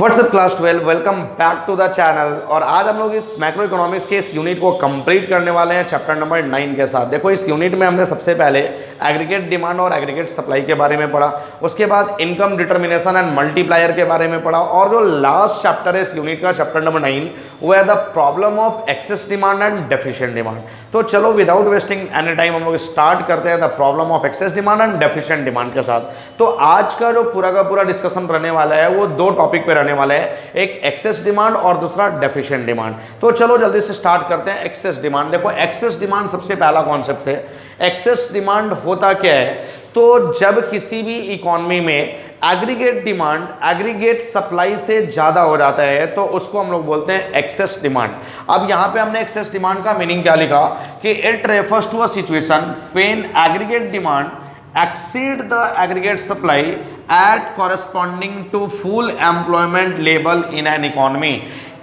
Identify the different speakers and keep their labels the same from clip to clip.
Speaker 1: WhatsApp class 12 welcome back to the channel. और आज हम लोग इस मैक्रो इकोनॉमिक्स के इस यूनिट को कंप्लीट करने वाले हैं चैप्टर नंबर 9 के साथ। देखो इस यूनिट में हमने सबसे पहले एग्रीगेट डिमांड और एग्रीगेट सप्लाई के बारे में पढ़ा, उसके बाद इनकम डिटर्मिनेशन एंड मल्टीप्लायर के बारे में पढ़ा, और जो लास्ट चैप्टर है इस यूनिट का चैप्टर नंबर 9 वो है the problem of excess demand and deficient demand. तो चलो विदाउट वेस्टिंग एनी टाइम हम लोग स्टार्ट करते हैं the problem of excess demand and deficient demand के साथ। तो आज का जो पूरा का पूरा डिस्कशन रहने वाला है वो दो टॉपिक पे रहने वाला है, एक एक्सेस डिमांड और दूसरा डेफिशिएंट डिमांड। तो चलो जल्दी से स्टार्ट करते हैं एक्सेस डिमांड। देखो एक्सेस डिमांड सबसे पहला कॉन्सेप्ट है। एक्सेस डिमांड होता क्या है? तो जब किसी भी इकोनॉमी में एग्रीगेट डिमांड एग्रीगेट सप्लाई से ज्यादा हो जाता है तो उसको हम लोग बोलते हैं एक्सेस डिमांड। अब यहां पे हमने एक्सेस डिमांड का मीनिंग क्या लिखा कि it refers to a situation when aggregate demand exceed the aggregate supply at corresponding to full employment level in an economy।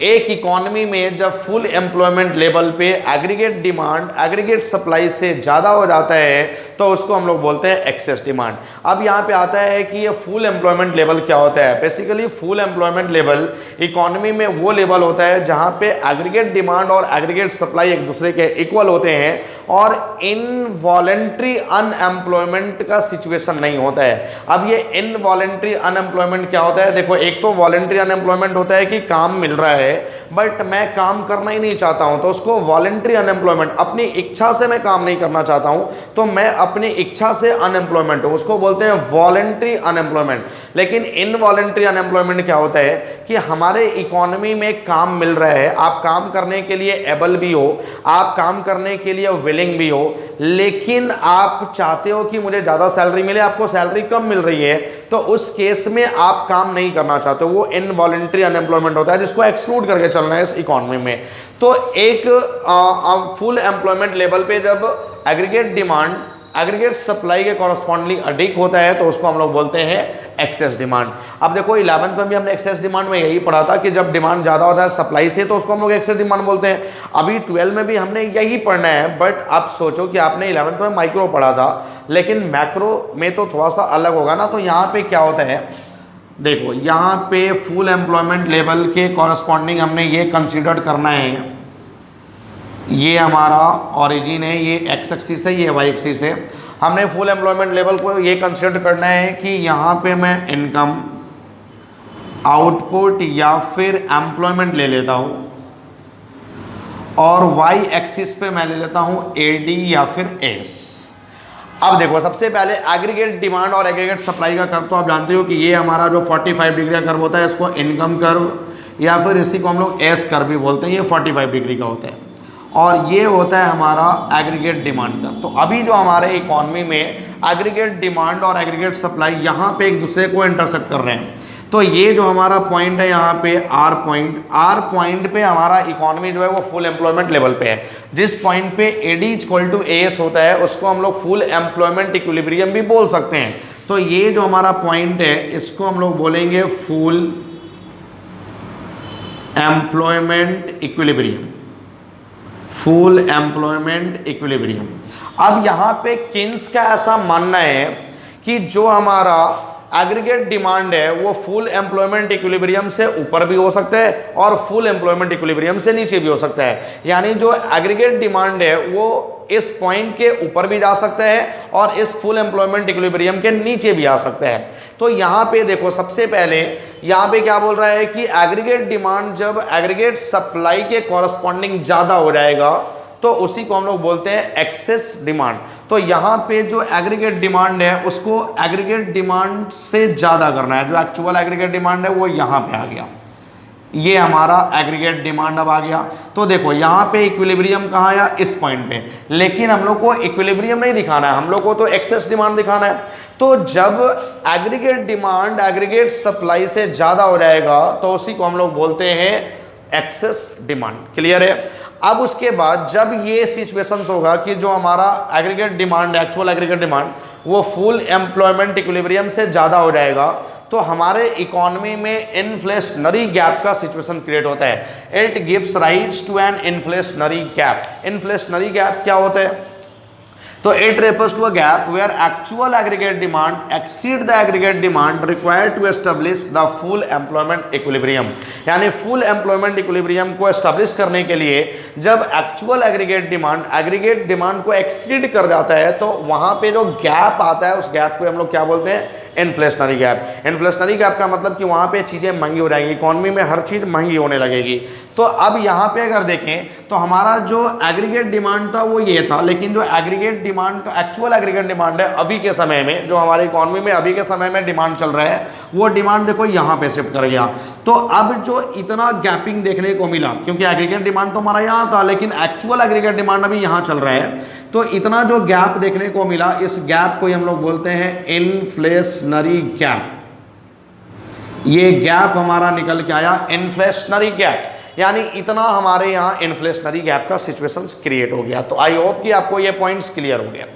Speaker 1: एक इकोनॉमी में जब फुल एम्प्लॉयमेंट लेवल पे एग्रीगेट डिमांड एग्रीगेट सप्लाई से ज़्यादा हो जाता है तो उसको हम लोग बोलते हैं एक्सेस डिमांड। अब यहाँ पे आता है कि ये फुल एम्प्लॉयमेंट लेवल क्या होता है। Basically full employment level economy में वो लेवल होता है जहाँ पे एग्रीगेट डिमांड और एग्रीगेट सप्लाई एक दूसरे के इक्वल होते हैं और इनवॉलेंट्री अनएम्प्लॉयमेंट का सिचुएशन नहीं होता है। अब ये इनवॉलेंट्री अनएम्प्लॉयमेंट क्या होता है? देखो एक तो वॉलेंट्री अनएम्प्लॉयमेंट होता है कि काम मिल रहा है बट मैं काम करना ही नहीं चाहता हूं तो उसको वॉलेंट्री अनएम्प्लॉयमेंट, अपनी इच्छा से मैं काम नहीं करना चाहता हूं तो मैं अपनी इच्छा से अनएम्प्लॉयमेंट हूं, उसको बोलते हैं वॉलेंट्री अनएम्प्लॉयमेंट। लेकिन इनवॉलेंट्री अनएम्प्लॉयमेंट क्या होता है कि हमारे इकोनॉमी में काम मिल रहा है, आप काम करने के लिए एबल भी हो, आप काम करने के लिए विलिंग भी हो, लेकिन आप चाहते हो कि मुझे ज़्यादा सैलरी मिले, आपको सैलरी कम मिल रही है तो उस केस में आप काम नहीं करना चाहते, वो इनवॉलेंट्री अनएम्प्लॉयमेंट होता है जिसको एक्सक्लूड करके चलना है इस इकोनॉमी में। तो एक फुल एम्प्लॉयमेंट लेवल पे जब एग्रीगेट डिमांड एग्रीगेट सप्लाई के कॉरस्पॉन्डिंग अधिक होता है तो उसको हम लोग बोलते हैं एक्सेस डिमांड। अब देखो 11th में भी हमने एक्सेस डिमांड में यही पढ़ा था कि जब डिमांड ज़्यादा होता है सप्लाई से तो उसको हम लोग एक्सेस डिमांड बोलते हैं। अभी 12 में भी हमने यही पढ़ना है, बट आप सोचो कि आपने 11th में माइक्रो पढ़ा था लेकिन मैक्रो में तो थोड़ा सा अलग होगा ना। तो यहाँ पे क्या होता है, देखो यहाँ पे फुल एम्प्लॉयमेंट लेवल के कॉरस्पॉन्डिंग हमने ये कंसिडर करना है, ये हमारा ओरिजिन है, ये एक्स एक्सिस है, ये वाई एक्सिस है। हमने फुल एम्प्लॉयमेंट लेवल को ये कंसिडर करना है कि यहाँ पे मैं इनकम, आउटपुट या फिर एम्प्लॉयमेंट ले लेता हूँ और वाई एक्सिस पे मैं ले लेता हूँ एडी या फिर एस। अब देखो सबसे पहले एग्रीगेट डिमांड और एग्रीगेट सप्लाई का कर्व तो आप जानते हो कि ये हमारा जो 45 डिग्री का कर्व होता है इसको इनकम कर्व या फिर इसी को हम लोग एस कर्व भी बोलते हैं, ये 45 डिग्री का होता है और ये होता है हमारा एग्रीगेट डिमांड का। तो अभी जो हमारे इकोनॉमी में एग्रीगेट डिमांड और एग्रीगेट सप्लाई यहाँ पे एक दूसरे को इंटरसेक्ट कर रहे हैं तो ये जो हमारा पॉइंट है यहाँ पे आर पॉइंट पे हमारा इकोनॉमी जो है वो फुल एम्प्लॉयमेंट लेवल पे है। जिस पॉइंट पे एडी इक्वल टू एस होता है उसको हम लोग फुल एम्प्लॉयमेंट इक्विलिब्रियम भी बोल सकते हैं। तो ये जो हमारा पॉइंट है इसको हम लोग बोलेंगे full employment equilibrium, full employment equilibrium. अब यहाँ पे किन्स का ऐसा मानना है कि जो हमारा एग्रीगेट डिमांड है वो फुल एम्प्लॉयमेंट इक्विलिब्रियम से ऊपर भी हो सकता है और फुल एम्प्लॉयमेंट इक्विलिब्रियम से नीचे भी हो सकता है। यानी जो एग्रीगेट डिमांड है वो इस पॉइंट के ऊपर भी जा सकता है और इस फुल एम्प्लॉयमेंट इक्विलिब्रियम के नीचे भी आ सकता है। तो यहाँ पे देखो सबसे पहले यहाँ पे क्या बोल रहा है कि एग्रीगेट डिमांड जब एग्रीगेट सप्लाई के कॉरस्पॉन्डिंग ज़्यादा हो जाएगा तो उसी को हम लोग बोलते हैं एक्सेस डिमांड। तो यहाँ पे जो एग्रीगेट डिमांड है उसको एग्रीगेट डिमांड से ज़्यादा करना है, जो एक्चुअल एग्रीगेट डिमांड है वो यहाँ पे आ गया, ये हमारा एग्रीगेट डिमांड अब आ गया। तो देखो यहाँ पे इक्विलिब्रियम कहाँ आया, इस पॉइंट पे, लेकिन हम लोग को इक्विलिब्रियम नहीं दिखाना है, हम लोग को तो एक्सेस डिमांड दिखाना है। तो जब एग्रीगेट डिमांड एग्रीगेट सप्लाई से ज़्यादा हो जाएगा तो उसी को हम लोग बोलते हैं एक्सेस डिमांड। क्लियर है? अब उसके बाद जब ये सिचुएशंस होगा कि जो हमारा aggregate demand actual aggregate demand वो फुल एम्प्लॉयमेंट इक्विलिब्रियम से ज़्यादा हो जाएगा तो हमारे इकोनॉमी में इन्फ्लेशनरी गैप का सिचुएशन क्रिएट होता है। It gives rise to an inflationary gap. Inflationary gap क्या होता है? तो it refers to a gap where actual aggregate demand exceed the aggregate demand required to establish the full employment equilibrium. यानी full employment equilibrium को establish करने के लिए जब एक्चुअल एग्रीगेट डिमांड को एक्सीड कर जाता है तो वहां पे जो गैप आता है उस गैप को हम लोग क्या बोलते हैं, इन्फ्लेशनरी गैप। इन्फ्लेशनरी गैप का मतलब कि वहां पे चीजें महंगी हो जाएंगी, इकोनॉमी में हर चीज महंगी होने लगेगी। तो अब यहाँ पे अगर देखें तो हमारा जो एग्रीगेट डिमांड था वो ये था, लेकिन जो एग्रीगेट डिमांड का एक्चुअल एग्रीगेट डिमांड है अभी के समय में, जो हमारी इकोनॉमी में अभी के समय में डिमांड चल रहा है, वो डिमांड देखो यहाँ पे शिफ्ट कर गया। तो अब जो इतना गैपिंग देखने को मिला, क्योंकि एग्रीगेट डिमांड तो हमारा यहाँ था लेकिन एक्चुअल एग्रीगेट डिमांड अभी यहाँ चल रहा है, तो इतना जो गैप देखने को मिला, इस गैप को हम लोग बोलते हैं इन्फ्लेशनरी गैप। ये गैप हमारा निकल के आया इन्फ्लेशनरी गैप, यानी इतना हमारे यहाँ इन्फ्लेशनरी गैप का सिचुएशन क्रिएट हो गया। तो आई होप कि आपको ये पॉइंट्स क्लियर हो गया।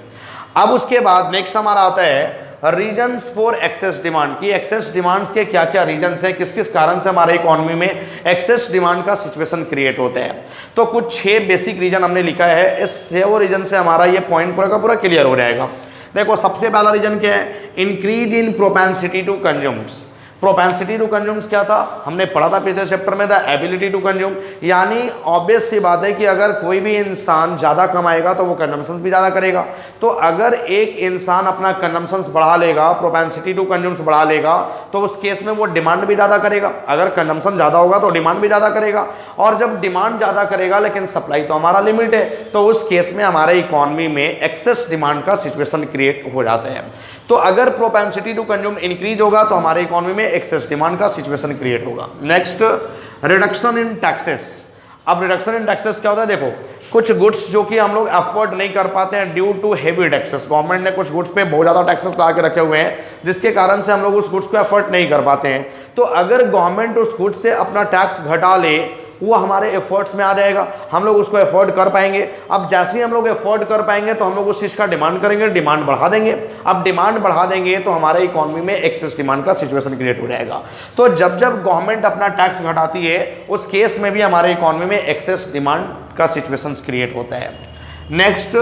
Speaker 1: अब उसके बाद नेक्स्ट हमारा आता है रीजन्स फॉर एक्सेस डिमांड की एक्सेस डिमांड्स के क्या क्या रीजन्स हैं, किस किस कारण से हमारे इकोनॉमी में एक्सेस डिमांड का सिचुएशन क्रिएट होता है। तो कुछ 6 बेसिक रीजन हमने लिखा है, इस 6 रीजन से हमारा ये पॉइंट पूरा का पूरा क्लियर हो जाएगा। देखो सबसे पहला रीजन क्या है, increase in propensity to consumes. Propensity to consumes क्या था, हमने पढ़ा था पिछले चैप्टर में, द एबिलिटी टू कंज्यूम। यानी ऑब्वियस सी बात है कि अगर कोई भी इंसान ज़्यादा कमाएगा तो वो कंजम्पशन भी ज़्यादा करेगा। तो अगर एक इंसान अपना कंजम्पशन बढ़ा लेगा, प्रोपेंसिटी टू कंज्यूम्स बढ़ा लेगा, तो उस केस में वो डिमांड भी ज़्यादा करेगा। अगर कंजम्पशन ज़्यादा होगा तो डिमांड भी ज़्यादा करेगा, और जब डिमांड ज़्यादा करेगा लेकिन सप्लाई तो हमारा लिमिट है, तो उस केस में हमारे इकोनॉमी में एक्सेस डिमांड का सिचुएशन क्रिएट हो जाता है। तो अगर प्रोपेंसिटी टू कंज्यूम इंक्रीज होगा तो हमारे इकोनॉमी में एक्सेस डिमांड का सिचुएशन क्रिएट होगा। Next, reduction in taxes. अब रिडक्शन इन टैक्सेस क्या होता है, देखो कुछ गुड्स जो कि हम लोग अफोर्ड नहीं कर पाते हैं due to heavy taxes, government ने कुछ गुड्स पे बहुत ज़्यादा टैक्सेस लगा के रखे हुए हैं जिसके कारण से हम लोग उस गुड्स को अफोर्ड नहीं कर पाते हैं। तो अगर गवर्नमेंट उस गुड्स से अपना टैक्स घटा ले, वो हमारे एफर्ट्स में आ जाएगा, हम लोग उसको अफोर्ड कर पाएंगे। अब जैसे ही हम लोग अफोर्ड कर पाएंगे तो हम लोग उस चीज़ का डिमांड करेंगे, डिमांड बढ़ा देंगे। अब डिमांड बढ़ा देंगे तो हमारे इकोनॉमी में एक्सेस डिमांड का सिचुएशन क्रिएट हो जाएगा। तो जब जब गवर्नमेंट अपना टैक्स घटाती है उस केस में भी हमारे इकोनॉमी में एक्सेस डिमांड का सिचुएशन क्रिएट होता है। Next,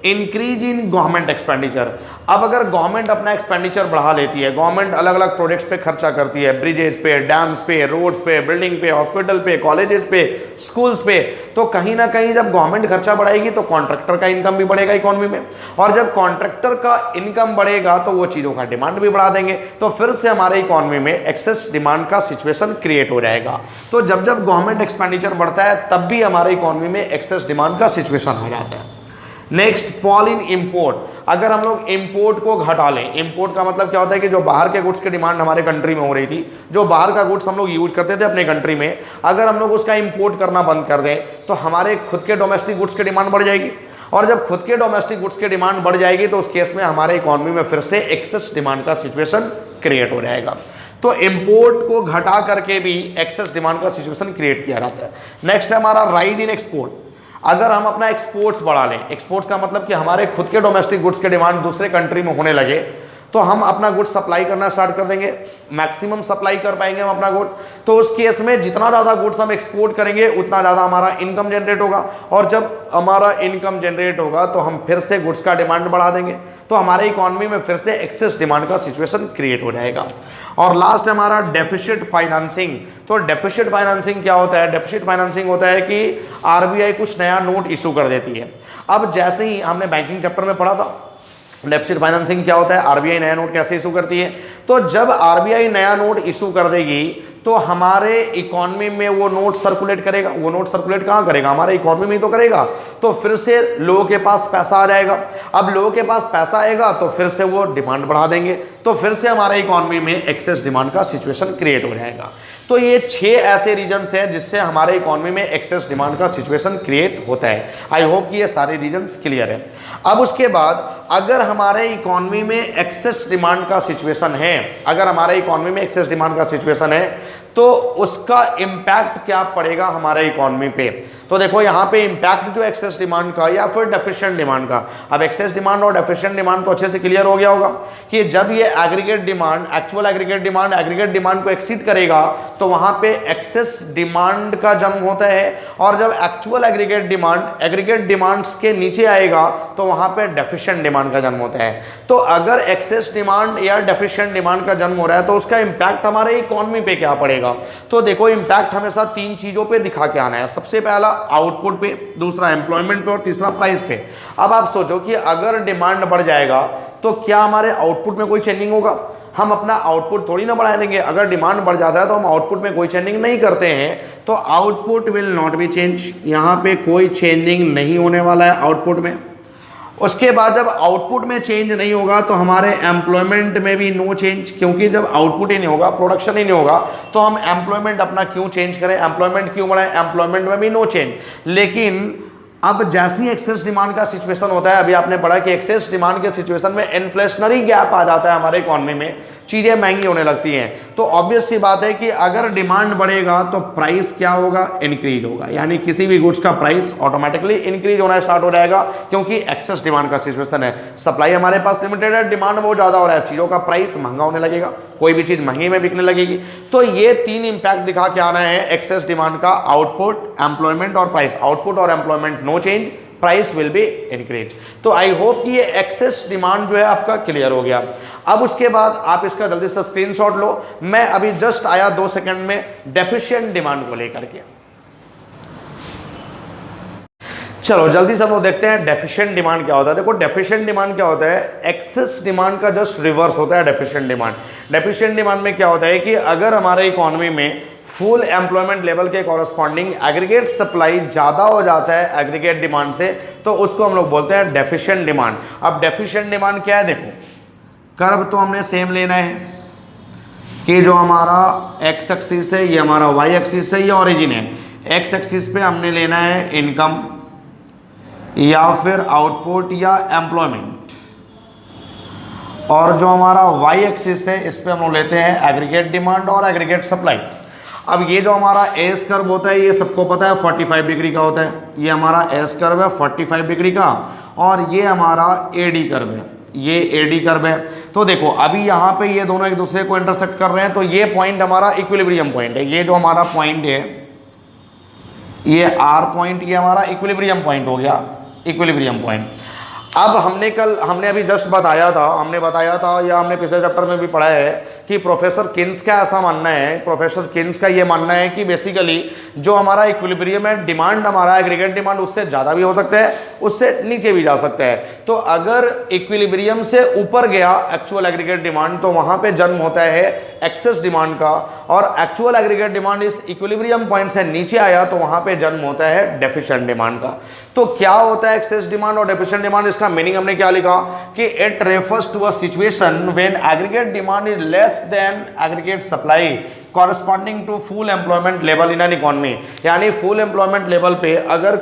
Speaker 1: increase in government expenditure. अब अगर गवर्नमेंट अपना एक्सपेंडिचर बढ़ा लेती है, गवर्नमेंट अलग अलग प्रोजेक्ट्स पे खर्चा करती है, ब्रिजेस पे, डैम्स पे, रोड्स पे, बिल्डिंग पे, हॉस्पिटल पे, कॉलेजेस पे, स्कूल्स पे, तो कहीं ना कहीं जब गवर्नमेंट खर्चा बढ़ाएगी तो कॉन्ट्रैक्टर का इनकम भी बढ़ेगा इकोनॉमी में, और जब कॉन्ट्रैक्टर का इनकम बढ़ेगा तो वो चीज़ों का डिमांड भी बढ़ा देंगे, तो फिर से हमारे इकोनॉमी में एक्सेस डिमांड का सिचुएशन क्रिएट हो जाएगा। तो जब जब गवर्नमेंट एक्सपेंडिचर बढ़ता है तब भी हमारे इकोनॉमी में एक्सेस डिमांड का सिचुएशन हो जाता है। Next, fall in import. अगर हम लोग इंपोर्ट को घटा लें, इंपोर्ट का मतलब क्या होता है कि जो बाहर के गुड्स की डिमांड हमारे कंट्री में हो रही थी, जो बाहर का गुड्स हम लोग यूज करते थे अपने कंट्री में, अगर हम लोग उसका इंपोर्ट करना बंद कर दें तो हमारे खुद के डोमेस्टिक गुड्स की डिमांड बढ़ जाएगी, और जब खुद के डोमेस्टिक गुड्स की डिमांड बढ़ जाएगी तो उस केस में हमारे इकोनॉमी में फिर से एक्सेस डिमांड का सिचुएशन क्रिएट हो जाएगा। तो इंपोर्ट को घटा करके भी एक्सेस डिमांड का सिचुएशन क्रिएट किया जाता है। नेक्स्ट है हमारा राइज इन एक्सपोर्ट। अगर हम अपना एक्सपोर्ट्स बढ़ा लें, एक्सपोर्ट्स का मतलब कि हमारे खुद के डोमेस्टिक गुड्स के डिमांड दूसरे कंट्री में होने लगे, तो हम अपना गुड्स सप्लाई करना स्टार्ट कर देंगे, मैक्सिमम सप्लाई कर पाएंगे हम अपना गुड्स। तो उस केस में जितना ज़्यादा गुड्स हम एक्सपोर्ट करेंगे उतना ज़्यादा हमारा इनकम जनरेट होगा, और जब हमारा इनकम जनरेट होगा तो हम फिर से गुड्स का डिमांड बढ़ा देंगे, तो हमारे इकोनॉमी में फिर से एक्सेस डिमांड का सिचुएशन क्रिएट हो जाएगा। और लास्ट है हमारा डेफिसिट फाइनेंसिंग। तो डेफिसिट फाइनेंसिंग क्या होता है, डेफिसिट फाइनेंसिंग होता है कि आरबीआई कुछ नया नोट इशू कर देती है। अब जैसे ही हमने बैंकिंग चैप्टर में पढ़ा था डेफिसिट फाइनेंसिंग क्या होता है, आरबीआई नया नोट कैसे इशू करती है, तो जब आरबीआई नया नोट इशू कर देगी तो हमारे इकोनॉमी में वो नोट सर्कुलेट करेगा। वो नोट सर्कुलेट कहाँ करेगा, हमारे इकोनॉमी में ही तो करेगा, तो फिर से लोगों के पास पैसा आ जाएगा। अब लोगों के पास पैसा आएगा तो फिर से वो डिमांड बढ़ा देंगे, तो फिर से हमारे इकोनॉमी में एक्सेस डिमांड का सिचुएशन क्रिएट हो जाएगा। तो ये 6 ऐसे रीजन्स हैं जिससे हमारे इकोनॉमी में एक्सेस डिमांड का सिचुएशन क्रिएट होता है। आई होप कि ये सारे रीजन्स क्लियर है। अब उसके बाद अगर हमारे इकोनॉमी में एक्सेस डिमांड का सिचुएशन है, अगर हमारे इकोनॉमी में एक्सेस डिमांड का सिचुएशन है, तो उसका इम्पैक्ट क्या पड़ेगा हमारे इकोनॉमी पे। तो देखो यहाँ पे इम्पैक्ट जो एक्सेस डिमांड का या फिर डेफिशिएंट डिमांड का, अब एक्सेस डिमांड और डेफिशिएंट डिमांड तो अच्छे से क्लियर हो गया होगा कि जब ये aggregate demand, actual aggregate demand को एक्सीड करेगा तो वहां पे एक्सेस डिमांड का जन्म होता है, और जब एक्चुअल एग्रीगेट डिमांड्स के नीचे आएगा तो वहां पे डेफिशिएंट डिमांड का जन्म होता है। तो अगर एक्सेस डिमांड या डेफिशिएंट डिमांड का जन्म हो रहा है तो उसका इंपैक्ट हमारे इकोनॉमी पे क्या पड़ेगा। तो देखो इंपैक्ट हमेशा तीन चीजों पे दिखा के आना है, सबसे पहला आउटपुट पे, दूसरा एम्प्लॉयमेंट पे और तीसरा प्राइस पे। अब आप सोचो कि अगर डिमांड बढ़ जाएगा तो क्या हमारे आउटपुट में कोई चेंजिंग होगा? हम अपना आउटपुट थोड़ी ना बढ़ा लेंगे। अगर डिमांड बढ़ जाता है तो हम आउटपुट में कोई चेंजिंग नहीं करते हैं, तो output will not be change, यहाँ पे कोई चेंजिंग नहीं होने वाला है आउटपुट में। उसके बाद जब आउटपुट में चेंज नहीं होगा तो हमारे एम्प्लॉयमेंट में भी नो चेंज, क्योंकि जब आउटपुट ही नहीं होगा, प्रोडक्शन ही नहीं होगा, तो हम एम्प्लॉयमेंट अपना क्यों चेंज करें, एम्प्लॉयमेंट क्यों बढ़ाएं, एम्प्लॉयमेंट में भी नो चेंज। लेकिन अब जैसी एक्सेस डिमांड का सिचुएशन होता है, अभी आपने पढ़ा कि एक्सेस डिमांड के सिचुएशन में इन्फ्लेशनरी गैप आ जाता है हमारे इकोनॉमी में, चीजें महंगी होने लगती हैं। तो ऑब्वियस सी बात है कि अगर डिमांड बढ़ेगा तो प्राइस क्या होगा, इंक्रीज होगा, यानी किसी भी गुड्स का प्राइस ऑटोमेटिकली इंक्रीज होना स्टार्ट हो जाएगा, क्योंकि एक्सेस डिमांड का सिचुएशन है। सप्लाई हमारे पास लिमिटेड है, डिमांड बहुत ज्यादा हो रहा है, चीजों का प्राइस महंगा होने लगेगा, कोई भी चीज महंगी में बिकने लगेगी। तो ये तीन इंपैक्ट दिखा के आना है एक्सेस डिमांड का, आउटपुट, एम्प्लॉयमेंट और प्राइस। आउटपुट और employment no change, price will be increase. तो आई होप कि ये एक्सेस डिमांड जो है आपका क्लियर हो गया। अब उसके बाद आप इसका जल्दी से स्क्रीनशॉट लो, मैं अभी जस्ट आया 2 सेकंड में डेफिशिएंट डिमांड को लेकर के। चलो जल्दी से हम लोग देखते हैं डेफिशिएंट डिमांड क्या होता है। देखो डेफिशिएंट डिमांड क्या होता है, एक्सेस डिमांड का जस्ट रिवर्स होता है डेफिशिएंट डिमांड। डेफिशिएंट डिमांड में क्या होता है कि अगर हमारे इकोनॉमी में फुल एम्प्लॉयमेंट लेवल के कॉरस्पॉन्डिंग एग्रीगेट सप्लाई ज़्यादा हो जाता है एग्रीगेट डिमांड से, तो उसको हम लोग बोलते हैं डेफिशिएंट डिमांड। अब डेफिशिएंट डिमांड क्या है, देखो कर्व तो हमने सेम लेना है कि जो हमारा एक्स एक्सिस है ये हमारा वाई एक्सिस है, ये ओरिजिन है। एक्स एक्सिस पे हमने लेना है इनकम या फिर आउटपुट या एम्प्लॉयमेंट, और जो हमारा वाई एक्सिस है इस पे हम लोग लेते हैं एग्रीगेट डिमांड और एग्रीगेट सप्लाई। अब ये जो हमारा एस कर्व होता है ये सबको पता है 45 डिग्री का होता है, ये हमारा एस कर्व है 45 डिग्री का, और ये हमारा एडी कर्व है, ये एडी कर्व है। तो देखो अभी यहाँ पे ये दोनों एक दूसरे को इंटरसेक्ट कर रहे हैं, तो ये पॉइंट हमारा इक्विलिब्रियम पॉइंट है। ये जो हमारा पॉइंट है ये आर पॉइंट, ये हमारा इक्विलिब्रियम पॉइंट हो गया, इक्विलिब्रियम पॉइंट। अब हमने अभी जस्ट बताया था या हमने पिछले चैप्टर में भी पढ़ा है कि प्रोफेसर किन्स का ऐसा मानना है, प्रोफेसर किन्स का ये मानना है कि बेसिकली जो हमारा इक्विलिब्रियम है, डिमांड हमारा एग्रीगेट डिमांड उससे ज़्यादा भी हो सकता है, उससे नीचे भी जा सकता है। तो अगर इक्विलिब्रियम से ऊपर गया एक्चुअल एग्रीगेट डिमांड तो वहाँ पे जन्म होता है एक्सेस डिमांड का, और एक्चुअल एग्रीगेट डिमांड इस इक्विलिब्रियम पॉइंट से नीचे आया तो वहाँ पे जन्म होता है डेफिशिएंट डिमांड का। तो क्या होता है एक्सेस डिमांड और डेफिशिएंट डिमांड, इसका मीनिंग हमने क्या लिखा कि it refers to a situation when aggregate demand is less than aggregate supply corresponding to full employment level in an economy. यानी फुल एम्प्लॉयमेंट लेवल पे अगर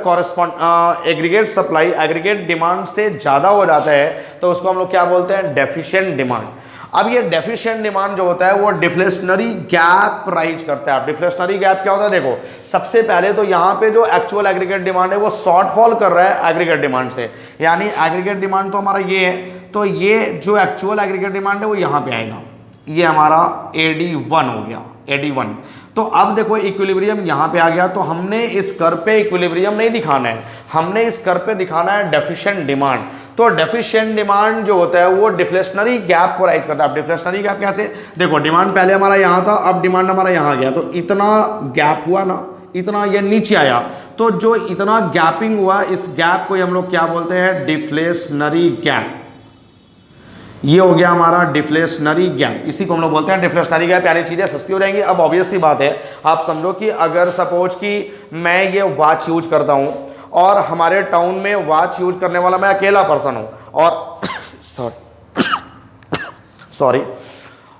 Speaker 1: एग्रीगेट सप्लाई एग्रीगेट डिमांड से ज़्यादा हो जाता है तो उसको हम लोग क्या बोलते हैं, डेफिशिएंट डिमांड। अब ये डेफिशिएंट डिमांड जो होता है वो डिफ्लेशनरी गैप राइज करता है। डिफ्लेशनरी गैप क्या होता है, देखो सबसे पहले तो यहाँ पे जो एक्चुअल एग्रीगेट डिमांड है वो शॉर्टफॉल कर रहा है एग्रीगेट डिमांड से, यानी एग्रीगेट डिमांड तो हमारा ये है, तो ये जो एक्चुअल एग्रीगेट डिमांड है वो यहाँ पे आएगा, ये हमारा AD1 हो गया, AD1। तो अब देखो इक्विलिब्रियम यहाँ पे आ गया, तो हमने इस कर्व पे इक्विलिब्रियम नहीं दिखाना है, हमने इस कर्व पे दिखाना है डेफिशिएंट डिमांड। तो डेफिशिएंट डिमांड जो होता है वो डिफ्लेशनरी गैप को राइज करता है। अब डिफ्लेशनरी गैप कैसे, देखो डिमांड पहले हमारा यहाँ था, अब डिमांड हमारा यहाँ गया, तो इतना गैप हुआ ना, इतना ये नीचे आया, तो जो इतना गैपिंग हुआ इस गैप को हम लोग क्या बोलते हैं, डिफ्लेशनरी गैप। ये हो गया हमारा डिफ्लेशनरी गैप, इसी को हम लोग बोलते हैं डिफ्लेशनरी गैप, यानी चीज़ें सस्ती हो जाएंगी। अब ऑब्वियस सी बात है, आप समझो कि अगर सपोज कि मैं ये वॉच यूज करता हूँ और हमारे टाउन में वॉच यूज करने वाला मैं अकेला पर्सन हूँ, और सॉरी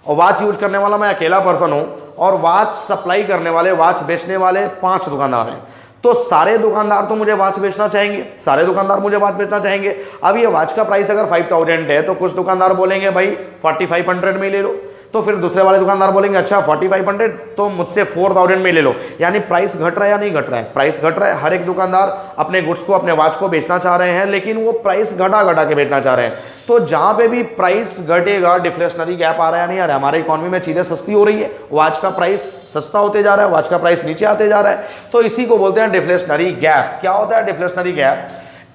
Speaker 1: वॉच यूज करने वाला मैं अकेला पर्सन हूँ, और वॉच सप्लाई करने वाले, वॉच बेचने वाले 5 दुकानदार हैं, तो सारे दुकानदार तो मुझे वॉच बेचना चाहेंगे, सारे दुकानदार मुझे वॉच बेचना चाहेंगे। अब ये वॉच का प्राइस अगर 5000 है तो कुछ दुकानदार बोलेंगे भाई 4500 में ले लो, तो फिर दूसरे वाले दुकानदार बोलेंगे अच्छा 4500 तो मुझसे 4000 में ले लो, यानी प्राइस घट रहा है या नहीं घट रहा है? प्राइस घट रहा है। हर एक दुकानदार अपने गुड्स को, अपने वॉच को बेचना चाह रहे हैं, लेकिन वो प्राइस घटा घटा के बेचना चाह रहे हैं। तो जहां पे भी प्राइस घटेगा डिफ्लेशनरी गैप आ रहा है या नहीं आ रहा है? हमारे इकोनॉमी में चीजें सस्ती हो रही है, वॉच का प्राइस सस्ता होते जा रहा है, वॉच का प्राइस नीचे आते जा रहा है, तो इसी को बोलते हैं डिफ्लेशनरी गैप। क्या होता है deflationary gap?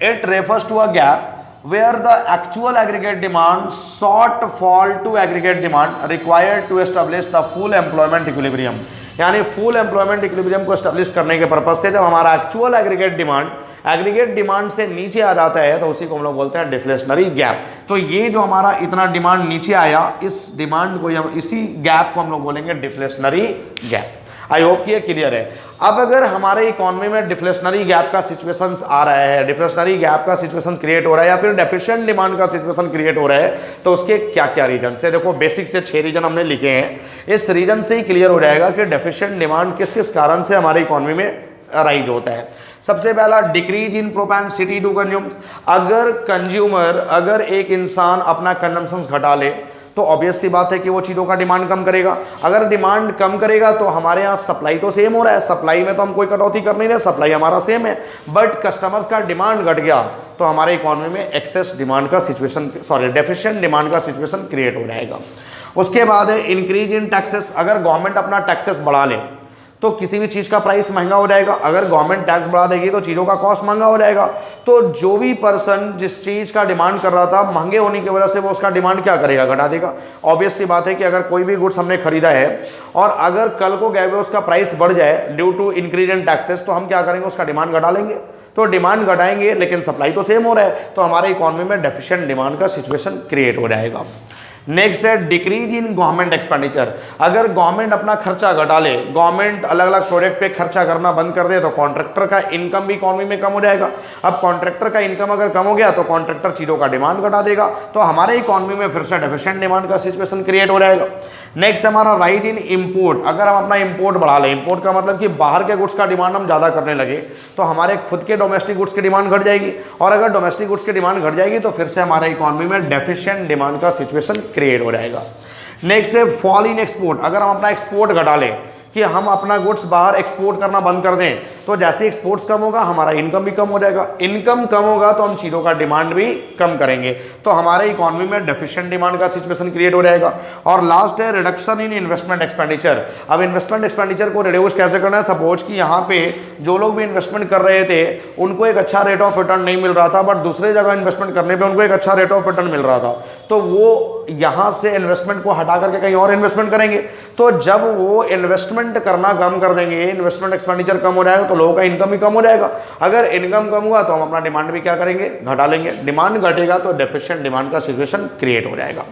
Speaker 1: It refers to a gap where the actual aggregate demand shortfall to aggregate demand required to establish the full employment equilibrium। यानी फुल एम्प्लॉयमेंट इक्विलिब्रियम को एस्टेब्लिश करने के पर्पज से जब हमारा एक्चुअल एग्रीगेट डिमांड से नीचे आ जाता है तो उसी को हम लोग बोलते हैं डिफ्लेशनरी गैप। तो ये जो हमारा इतना डिमांड नीचे आया, इस डिमांड को, इसी गैप को हम लोग बोलेंगे डिफ्लेशनरी गैप। आई होप कि ये क्लियर है। अब अगर हमारे इकोनॉमी में डिफ्लेशनरी गैप का सिचुएशन आ रहा है, डिफ्लेशनरी गैप का सिचुएशन क्रिएट हो रहा है या फिर डेफिशिएंट डिमांड का सिचुएशन क्रिएट हो रहा है, तो उसके क्या क्या रीजन है? देखो बेसिक से 6 रीजन हमने लिखे हैं। इस रीजन से ही क्लियर हो जाएगा कि डेफिशिएंट डिमांड किस किस कारण से हमारे इकोनॉमी में राइज होता है। सबसे पहला, decrease in propensity to consume. अगर एक इंसान अपना कंजम्पशन घटा ले तो ऑब्वियस सी बात है कि वो चीज़ों का डिमांड कम करेगा। अगर डिमांड कम करेगा तो हमारे यहाँ सप्लाई तो सेम हो रहा है, सप्लाई में तो हम कोई कटौती कर नहीं रहे, सप्लाई हमारा सेम है, बट कस्टमर्स का डिमांड घट गया तो हमारे इकोनॉमी में एक्सेस डिमांड का सिचुएशन, डेफिशिएंट डिमांड का सिचुएशन क्रिएट हो जाएगा। उसके बाद है इंक्रीज इन टैक्सेस। अगर गवर्नमेंट अपना टैक्सेस बढ़ा ले तो किसी भी चीज़ का प्राइस महंगा हो जाएगा। अगर गवर्नमेंट टैक्स बढ़ा देगी तो चीज़ों का कॉस्ट महंगा हो जाएगा। तो जो भी पर्सन जिस चीज़ का डिमांड कर रहा था, महंगे होने की वजह से वो उसका डिमांड क्या करेगा? घटा देगा। ऑब्वियस सी बात है कि अगर कोई भी गुड्स हमने खरीदा है और अगर कल को गए हुए उसका प्राइस बढ़ जाए due to increase in taxes, तो हम क्या करेंगे? उसका डिमांड घटा लेंगे। तो डिमांड घटाएंगे लेकिन सप्लाई तो सेम हो रहा है, तो हमारे इकोनॉमी में डेफिशिएंट डिमांड का सिचुएशन क्रिएट हो जाएगा। नेक्स्ट है डिक्रीज इन गवर्नमेंट एक्सपेंडिचर। अगर गवर्नमेंट अपना खर्चा घटा ले, गवर्नमेंट अलग अलग प्रोजेक्ट पे खर्चा करना बंद कर दे, तो कॉन्ट्रैक्टर का इनकम भी इकोनॉमी में कम हो जाएगा। अब कॉन्ट्रैक्टर का इनकम अगर कम हो गया तो कॉन्ट्रैक्टर चीज़ों का डिमांड घटा देगा, तो हमारे इकोनॉमी में फिर से डेफिशिएंट डिमांड का सिचुएशन क्रिएट हो जाएगा। नेक्स्ट हमारा राइज इन इम्पोर्ट। अगर हम अपना इम्पोर्ट बढ़ा लें, इम्पोर्ट का मतलब कि बाहर के गुड्स का डिमांड हम ज़्यादा करने लगे, तो हमारे खुद के डोमेस्टिक गुड्स की डिमांड घट जाएगी, और अगर डोमेस्टिक गुड्स की डिमांड घट जाएगी तो फिर से हमारे इकोनॉमी में डेफिशिएंट डिमांड का सिचुएशन क्रिएट हो जाएगा। नेक्स्ट है फॉल इन एक्सपोर्ट। अगर हम अपना एक्सपोर्ट घटा लें कि हम अपना गुड्स बाहर एक्सपोर्ट करना बंद कर दें, तो जैसे एक्सपोर्ट्स कम होगा हमारा इनकम भी कम हो जाएगा। इनकम कम होगा तो हम चीज़ों का डिमांड भी कम करेंगे, तो हमारे इकोनॉमी में डेफिशिएंट डिमांड का सिचुएशन क्रिएट हो जाएगा। और लास्ट है रिडक्शन इन इन्वेस्टमेंट एक्सपेंडिचर। अब इन्वेस्टमेंट एक्सपेंडिचर को रिड्यूस कैसे करना है? सपोज कि यहाँ पे जो लोग भी इन्वेस्टमेंट कर रहे थे उनको एक अच्छा रेट ऑफ रिटर्न नहीं मिल रहा था, बट दूसरे जगह इन्वेस्टमेंट करने पर उनको एक अच्छा रेट ऑफ रिटर्न मिल रहा था, तो वो यहाँ से इन्वेस्टमेंट को हटा करके कहीं और इन्वेस्टमेंट करेंगे। तो जब वो इन्वेस्टमेंट करना कम कर देंगे, इन्वेस्टमेंट एक्सपेंडिचर कम हो जाएगा, तो लोगों का इनकम भी कम हो जाएगा। अगर इनकम कम हुआ तो हम अपना डिमांड भी क्या करेंगे? घटा लेंगे। डिमांड घटेगा तो डेफिशिएंट डिमांड का सिचुएशन क्रिएट हो जाएगा।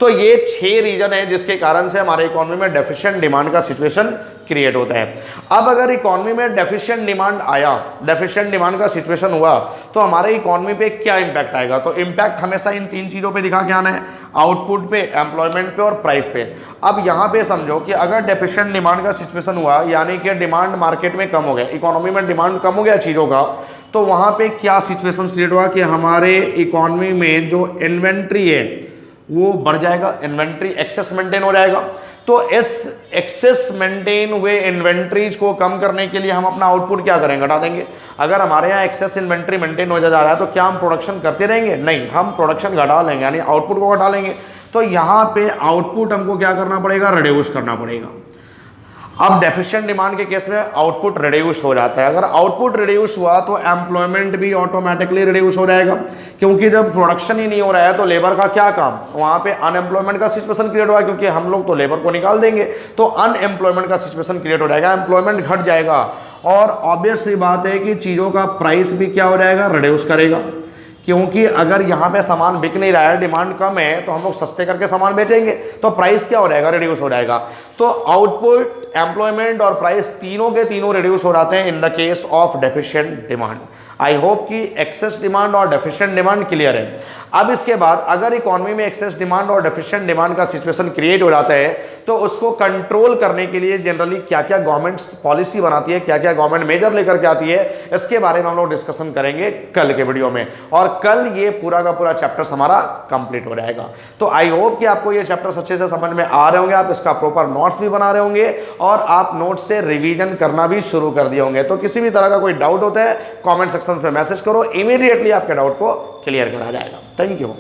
Speaker 1: तो ये 6 रीजन है जिसके कारण से हमारे इकोनॉमी में डेफिशिएंट डिमांड का सिचुएशन क्रिएट होता है। अब अगर इकोनॉमी में डेफिशिएंट डिमांड आया, डेफिशिएंट डिमांड का सिचुएशन हुआ, तो हमारे इकोनॉमी पे क्या इंपैक्ट आएगा? तो इंपैक्ट हमेशा इन 3 चीज़ों पे दिखा के आना है, आउटपुट पे, एम्प्लॉयमेंट पे और प्राइस पे। अब यहाँ पे समझो कि अगर डेफिशिएंट डिमांड का सिचुएशन हुआ, यानी कि डिमांड मार्केट में कम हो गया, इकोनॉमी में डिमांड कम हो गया चीज़ों का, तो वहाँ पे क्या सिचुएशन क्रिएट हुआ कि हमारे इकोनॉमी में जो इन्वेंट्री है वो बढ़ जाएगा, इन्वेंट्री एक्सेस मेंटेन हो जाएगा। तो इस एक्सेस मेंटेन हुए इन्वेंट्रीज को कम करने के लिए हम अपना आउटपुट क्या करेंगे? घटा देंगे। अगर हमारे यहाँ एक्सेस इन्वेंट्री मेंटेन हो जा रहा है तो क्या हम प्रोडक्शन करते रहेंगे? नहीं, हम प्रोडक्शन घटा लेंगे, यानी आउटपुट को घटा लेंगे। तो यहाँ पे आउटपुट हमको क्या करना पड़ेगा? रिड्यूस करना पड़ेगा। अब डेफिशिएंट डिमांड के केस में आउटपुट रिड्यूस हो जाता है। अगर आउटपुट रिड्यूस हुआ तो एम्प्लॉयमेंट भी ऑटोमेटिकली रिड्यूस हो जाएगा, क्योंकि जब प्रोडक्शन ही नहीं हो रहा है तो लेबर का क्या काम? वहाँ पे अनएम्प्लॉयमेंट का सिचुएशन क्रिएट हुआ, क्योंकि हम लोग तो लेबर को निकाल देंगे, तो अनएम्प्लॉयमेंट का सिचुएशन क्रिएट हो जाएगा, एम्प्लॉयमेंट घट जाएगा, और ऑब्वियस सी बात है कि चीज़ों का प्राइस भी क्या हो जाएगा? रिड्यूस करेगा। क्योंकि अगर यहाँ पे सामान बिक नहीं रहा है, डिमांड कम है, तो हम लोग सस्ते करके सामान बेचेंगे, तो प्राइस क्या हो जाएगा? रिड्यूस हो जाएगा। तो आउटपुट, एम्प्लॉयमेंट और प्राइस तीनों के तीनों रिड्यूस हो जाते हैं in the case of deficient demand. I hope कि एक्सेस डिमांड और डेफिशिएंट डिमांड क्लियर है। अब इसके बाद अगर इकोनॉमी में एक्सेस डिमांड और डेफिशिएंट डिमांड का सिचुएशन क्रिएट हो जाता है तो उसको कंट्रोल करने के लिए जनरली क्या क्या गवर्नमेंट पॉलिसी बनाती है, क्या क्या गवर्नमेंट मेजर लेकर के आती है, इसके बारे में हम लोग डिस्कशन करेंगे कल के वीडियो में। और कल ये पूरा का पूरा चैप्टर्स हमारा कंप्लीट हो जाएगा। तो आई होप कि आपको ये चैप्टर्स अच्छे से समझ में आ रहे होंगे, आप इसका प्रॉपर नोट्स भी बना रहे होंगे और आप नोट्स से रिवीजन करना भी शुरू कर दिए होंगे। तो किसी भी तरह का कोई डाउट होता है कमेंट सेक्शन में मैसेज करो, इमीडिएटली आपके डाउट को क्लियर करा जाएगा। Thank you.